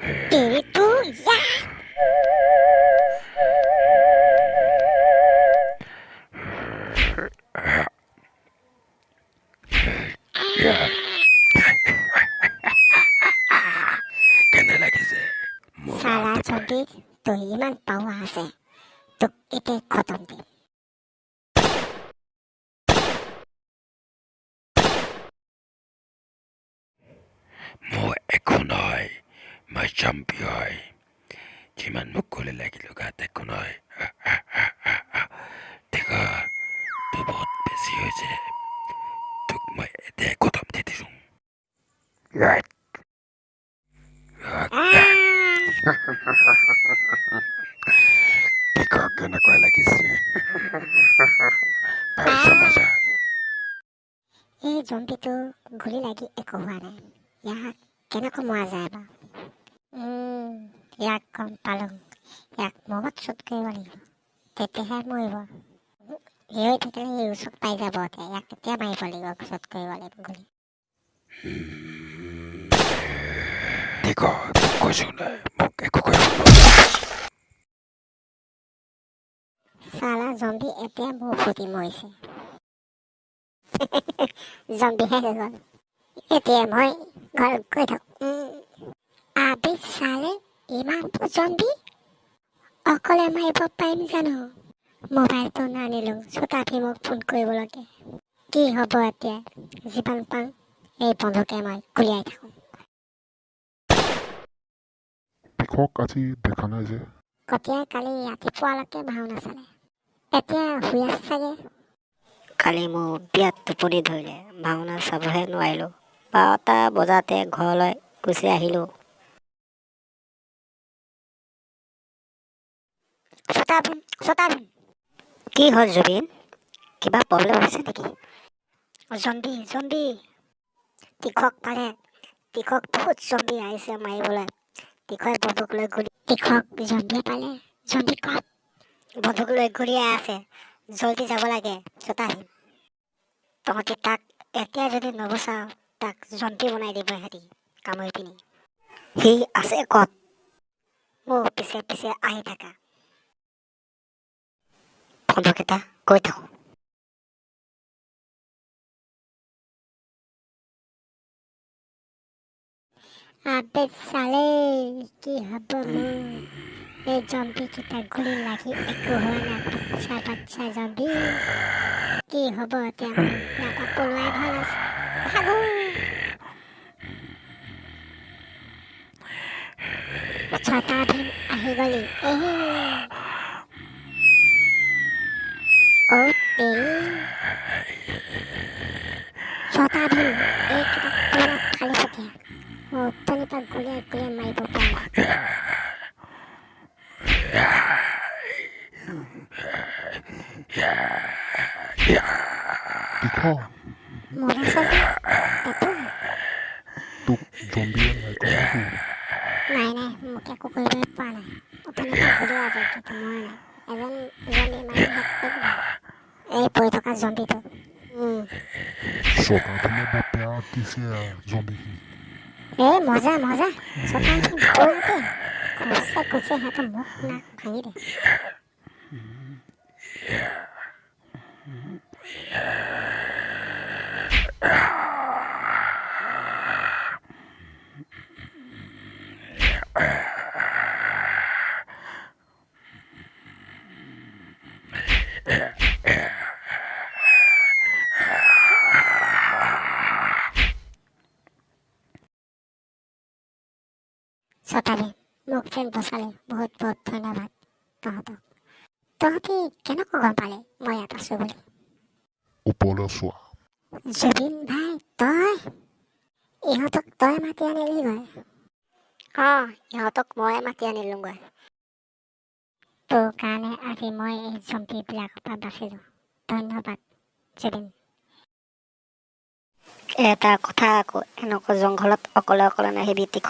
Itu ya. কেনে লাগিছে মোৰ Salah মাতটো পাই? zombie tuh iman pawa ase. Tuk ite khotom di. মোৰ একো নহয়, মই জম্পি হয়। যিমান মোক গুলি লাগিলেও গাত একো নহয়। দেখা তোৰ বহুত বেছি হৈছে, তোক মই এতিয়াই খতম দি দিছোঁ। দেখা কেনেকুৱা লাগিছে? পাইছ মজা? এই জম্বিটো গুলি লাগি একো হোৱা নাই। ইয়াক কেনেকৈ মৰা যায় বা? ইয়াক গম পালোঁ। ইয়াক মগত শ্বুট কৰিব লাগিব, তেতিয়াহে মৰিব। এই থাকিলে এই ওচৰত পাই যাব। ইয়াক এতিয়া মাৰিব লাগিব, শ্বুট কৰিব লাগিব গুলি। দেখা তোক কৈছোঁ নাই, মোক একো কৰিব নোৱাৰে। চালা জম্বি এতিয়া মোৰ ফুটি মৰিছে। জম্বিহে হৈ গ'ল। এতিয়া মই ঘৰত গৈ থাকোঁ। আবি চালে ইমানটো জম্বি অকলে মাৰিব পাৰিম জানো? মোবাইলটো নানিলোঁ, চোটা ভীমক ফোন কৰিব লাগে। কি হ'ব এতিয়া? যিমান পাওঁ এই বন্ধুকে মই গুলিয়াই থাকোঁ। শিক্ষক আজি দেখা নাই যে। কটীয়াই কালি ৰাতিপুৱালৈকে ভাওনা চালে, এতিয়া শুই আছে চাগে। কালি মোৰ বিৰাট টোপনি ধৰিলে, ভাওনা চাবহে নোৱাৰিলোঁ। 12টা বজাতে ঘৰলৈ গুচি আহিলোঁ। চোটা ভীম কি হ'ল জুবিন? কিবা প্ৰব্লেম হৈছে নেকি? জম্বি জম্বি তীখক পালে। তীখক বহুত জম্বি আহিছে মাৰিবলৈ। তীখই বন্দুক লৈ গুলি তীখক জম্বিয়ে পালে। জম্বি ক'ত? বন্দুক লৈ গুলিয়াই আছে। জল্দি যাব লাগে চোতা ভীম। তহঁতি তাক এতিয়া যদি নবচাও, তাক জন্তুী বনাই দিব সিহঁতি কামুৰি পিনি। সি আছে ক'ত? মোৰ পিছে পিছে আহি থাকা। বন্দুককেইটা গৈ থাকোঁ। আবে চালে কি হ'ব মোৰ? এই জম্বি কেইটা গুলি লাগি একো হোৱা নাই। বাচ্চা বাচ্চা জম্বি কি হ'ব এতিয়া? মোৰ ইয়াৰ পৰা পলোৱাই ভাল আছে। ভাগো ছটা ভীম আহি গলি। অ তেৰি ছটা ভীম এইকেইটা পুৰা ফালি পঠিয়া। মই উঠনিৰ পৰা গুলিয়াই গুলিয়াই মাৰিব পৰা নাই। শিক্ষক মৰিছে যে পেটু তোক জম্বিয়ে নাই কৰা নেকি? নাই মোক একো কৰিবই পৰা নাই। অথনিৰ পৰা গুলিয়াই আছে কিন্তু মৰা নাই। এজন জম্বি মাৰি শেষ কৰি দিলে। এই পৰি থকা জম্বিটো ছটা ভীমে বৰ বেয়া দিছে জম্বিখিনি। এই মজা মজা ছটা ভীম পুৰাতে ঘুচে ঘুচে সিহঁতৰ মুখ নাক ভাঙি দে। ছটা ভীম মোক যেন বচালে, বহুত বহুত ধন্যবাদ তহঁতক। তহঁতি কেনেকৈ গম পালে মই ইয়াত আছো বুলি? ওপৰলৈ চোৱা। জুবিন ভাই তই ইহঁতক তই মাতি আনিলিগৈ? ইহঁতক মই মাতি আনিলোঁগৈ। তোৰ কাৰণে আজি মই এই জম্বিবিলাকৰ পৰা বাচিলোঁ। ধন্যবাদ জুবিন। এটা কথা আকৌ, এনেকুৱা জংঘলত অকলে অকলে নাহিবি তীখ।